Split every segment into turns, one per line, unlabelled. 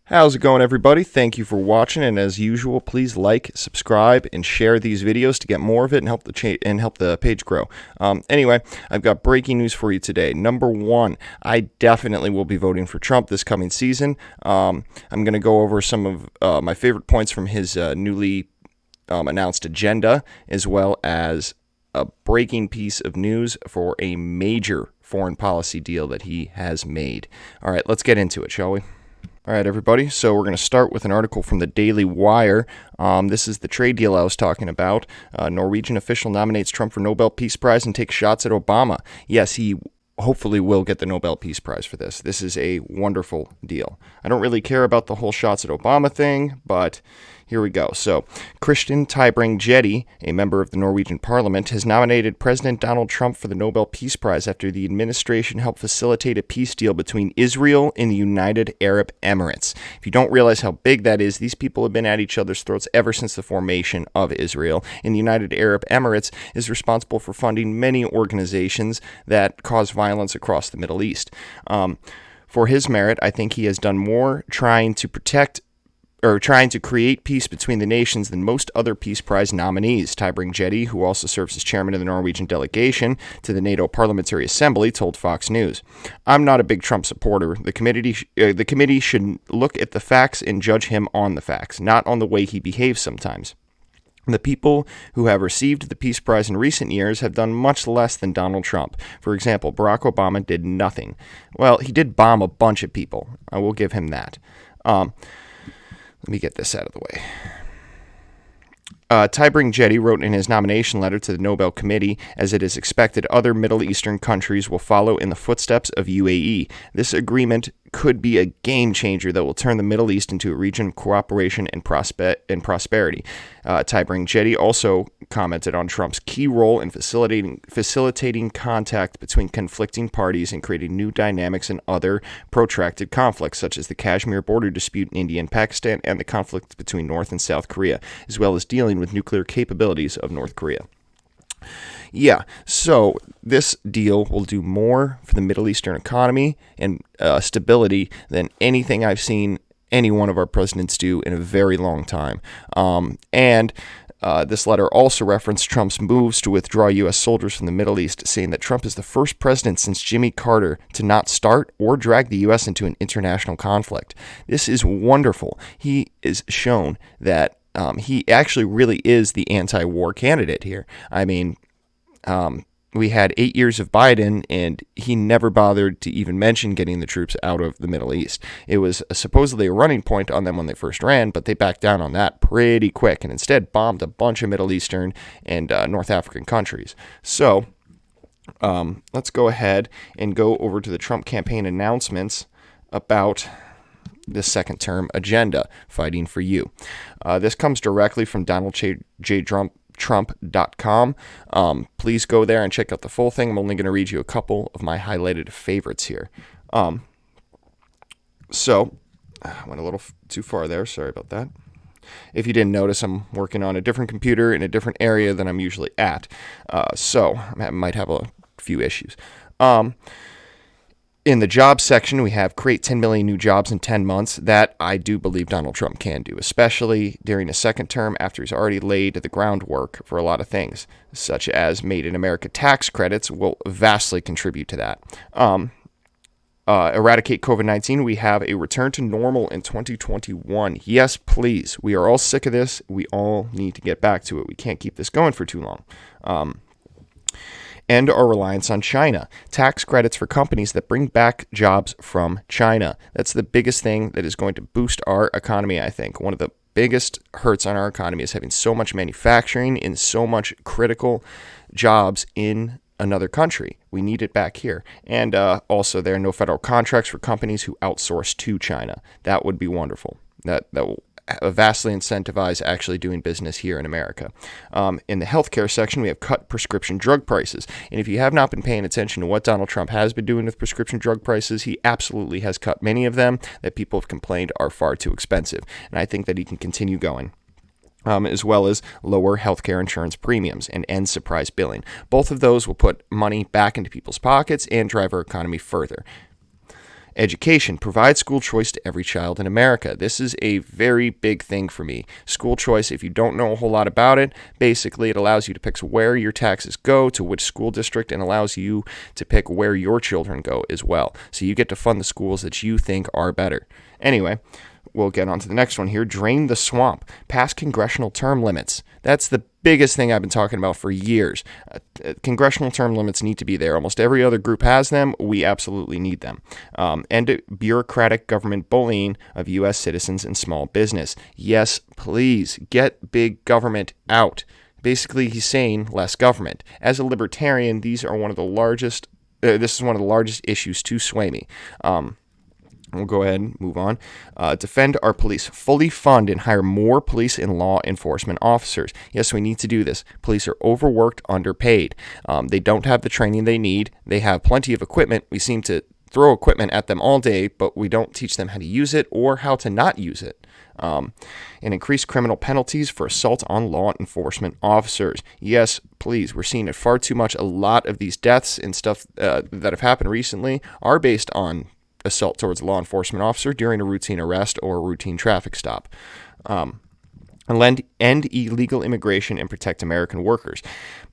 How's it going, everybody? Thank you for watching, and as usual, please like, subscribe, and share these videos to get more of it and help the page grow. Anyway, I've got breaking news for you today. Number one, I definitely will be voting for Trump this coming season. I'm going to go over some of my favorite points from his newly announced agenda, as well as a breaking piece of news for a major foreign policy deal that he has made. All right, let's get into it, shall we? All right, everybody, so we're going to start with an article from the Daily Wire. This is the trade deal I was talking about. Norwegian official nominates Trump for Nobel Peace Prize and takes shots at Obama. Yes, he hopefully will get the Nobel Peace Prize for this. This is a wonderful deal. I don't really care about the whole shots at Obama thing, but here we go. So, Christian Tybring-Gjedde, a member of the Norwegian parliament, has nominated President Donald Trump for the Nobel Peace Prize after the administration helped facilitate a peace deal between Israel and the United Arab Emirates. If you don't realize how big that is, these people have been at each other's throats ever since the formation of Israel, and the United Arab Emirates is responsible for funding many organizations that cause violence across the Middle East. For his merit, I think he has done more trying to create peace between the nations than most other Peace Prize nominees. Tybring-Gjedde, who also serves as chairman of the Norwegian delegation to the NATO Parliamentary Assembly, told Fox News, "I'm not a big Trump supporter. The committee should look at the facts and judge him on the facts, not on the way he behaves sometimes. The people who have received the Peace Prize in recent years have done much less than Donald Trump. For example, Barack Obama did nothing. Well, he did bomb a bunch of people. I will give him that." Let me get this out of the way. Tybring-Gjedde wrote in his nomination letter to the Nobel Committee, as it is expected other Middle Eastern countries will follow in the footsteps of UAE. This agreement could be a game changer that will turn the Middle East into a region of cooperation and prosperity. Tybring-Gjedde also commented on Trump's key role in facilitating contact between conflicting parties and creating new dynamics in other protracted conflicts, such as the Kashmir border dispute in India and Pakistan and the conflict between North and South Korea, as well as dealing with nuclear capabilities of North Korea. Yeah, so this deal will do more for the Middle Eastern economy and stability than anything I've seen any one of our presidents do in a very long time. This letter also referenced Trump's moves to withdraw U.S. soldiers from the Middle East, saying that Trump is the first president since Jimmy Carter to not start or drag the U.S. into an international conflict. This is wonderful. He has shown that he actually really is the anti-war candidate here. I mean, we had 8 years of Biden, and he never bothered to even mention getting the troops out of the Middle East. It was supposedly a running point on them when they first ran, but they backed down on that pretty quick and instead bombed a bunch of Middle Eastern and North African countries. So let's go ahead and go over to the Trump campaign announcements about the second term agenda, Fighting for You. This comes directly from Donald J. Trump.com. Please go there and check out the full thing. I'm only going to read you a couple of my highlighted favorites here. So, I went a little too far there. Sorry about that. If you didn't notice, I'm working on a different computer in a different area than I'm usually at. So, I might have a few issues. In the jobs section, we have create 10 million new jobs in 10 months. That I do believe Donald Trump can do, especially during a second term after he's already laid the groundwork for a lot of things, such as Made in America tax credits will vastly contribute to that. Eradicate COVID-19. We have a return to normal in 2021. Yes, please. We are all sick of this. We all need to get back to it. We can't keep this going for too long. End our reliance on China. Tax credits for companies that bring back jobs from China. That's the biggest thing that is going to boost our economy, I think. One of the biggest hurts on our economy is having so much manufacturing and so much critical jobs in another country. We need it back here. And also, there are no federal contracts for companies who outsource to China. That would be wonderful. That will vastly incentivize actually doing business here in America. In the healthcare section, we have cut prescription drug prices. And if you have not been paying attention to what Donald Trump has been doing with prescription drug prices, he absolutely has cut many of them that people have complained are far too expensive. And I think that he can continue going. As well as lower healthcare insurance premiums and end surprise billing. Both of those will put money back into people's pockets and drive our economy further. Education. Provide school choice to every child in America. This is a very big thing for me. School choice, if you don't know a whole lot about it, basically it allows you to pick where your taxes go, to which school district, and allows you to pick where your children go as well. So you get to fund the schools that you think are better. Anyway, we'll get on to the next one here. Drain the swamp. Pass congressional term limits. That's the biggest thing I've been talking about for years. Congressional term limits need to be there. Almost every other group has them. We absolutely need them. End bureaucratic government bullying of U.S. citizens and small business. Yes, please get big government out. Basically, he's saying less government. As a libertarian, these are one of the largest. This is one of the largest issues to sway me. We'll go ahead and move on. Defend our police. Fully fund and hire more police and law enforcement officers. Yes, we need to do this. Police are overworked, underpaid. They don't have the training they need. They have plenty of equipment. We seem to throw equipment at them all day, but we don't teach them how to use it or how to not use it. And increase criminal penalties for assault on law enforcement officers. Yes, please. We're seeing it far too much. A lot of these deaths and stuff that have happened recently are based on assault towards a law enforcement officer during a routine arrest or a routine traffic stop. End illegal immigration and protect American workers.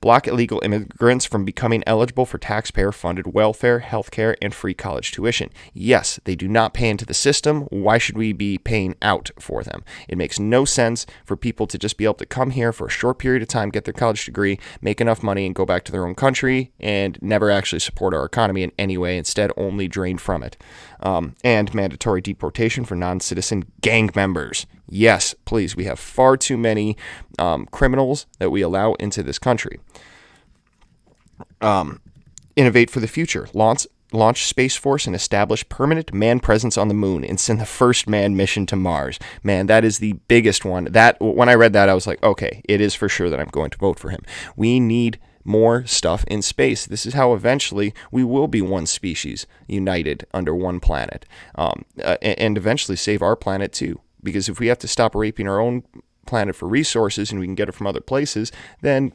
Block illegal immigrants from becoming eligible for taxpayer-funded welfare, healthcare, and free college tuition. Yes, they do not pay into the system. Why should we be paying out for them? It makes no sense for people to just be able to come here for a short period of time, get their college degree, make enough money, and go back to their own country and never actually support our economy in any way, instead only drain from it. And mandatory deportation for non-citizen gang members. Yes, please. We have far too many criminals that we allow into this country. Innovate for the future. Launch Space Force and establish permanent man presence on the moon and send the first manned mission to Mars. Man, that is the biggest one. That when I read that, I was like, okay, it is for sure that I'm going to vote for him. We need more stuff in space. This is how eventually we will be one species united under one planet, and eventually save our planet too. Because if we have to stop raping our own planet for resources and we can get it from other places, then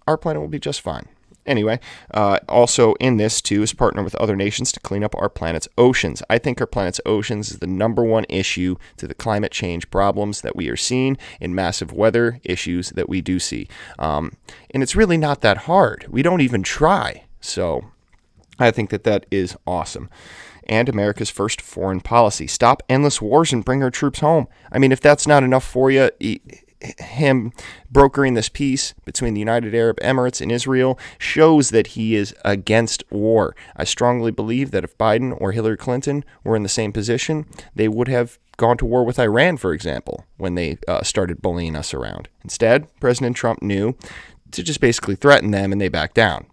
our planet will be just fine. Anyway, also in this too is partner with other nations to clean up our planet's oceans. I think our planet's oceans is the number one issue to the climate change problems that we are seeing and massive weather issues that we do see. And it's really not that hard. We don't even try. So I think that is awesome. And America's first foreign policy. Stop endless wars and bring our troops home. I mean, if that's not enough for you, him brokering this peace between the United Arab Emirates and Israel shows that he is against war. I strongly believe that if Biden or Hillary Clinton were in the same position, they would have gone to war with Iran, for example, when they started bullying us around. Instead, President Trump knew to just basically threaten them, and they backed down.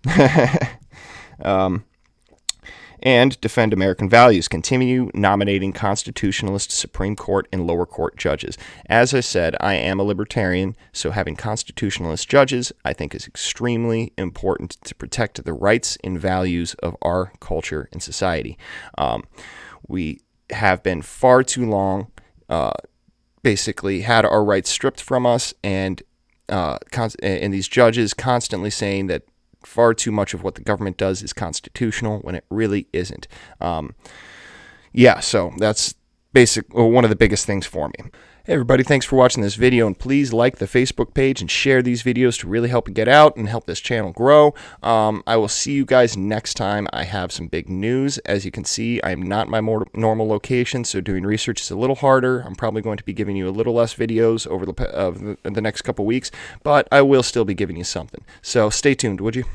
And defend American values. Continue nominating constitutionalist Supreme Court and lower court judges. As I said, I am a libertarian, so having constitutionalist judges I think is extremely important to protect the rights and values of our culture and society. We have been far too long basically had our rights stripped from us, and these judges constantly saying that far too much of what the government does is constitutional when it really isn't. So that's one of the biggest things for me. Hey everybody, thanks for watching this video, and please like the Facebook page and share these videos to really help it get out and help this channel grow. I will see you guys next time. I have some big news. As you can see, I am not in my normal location, so doing research is a little harder. I'm probably going to be giving you a little less videos over the next couple weeks, but I will still be giving you something. So stay tuned, would you?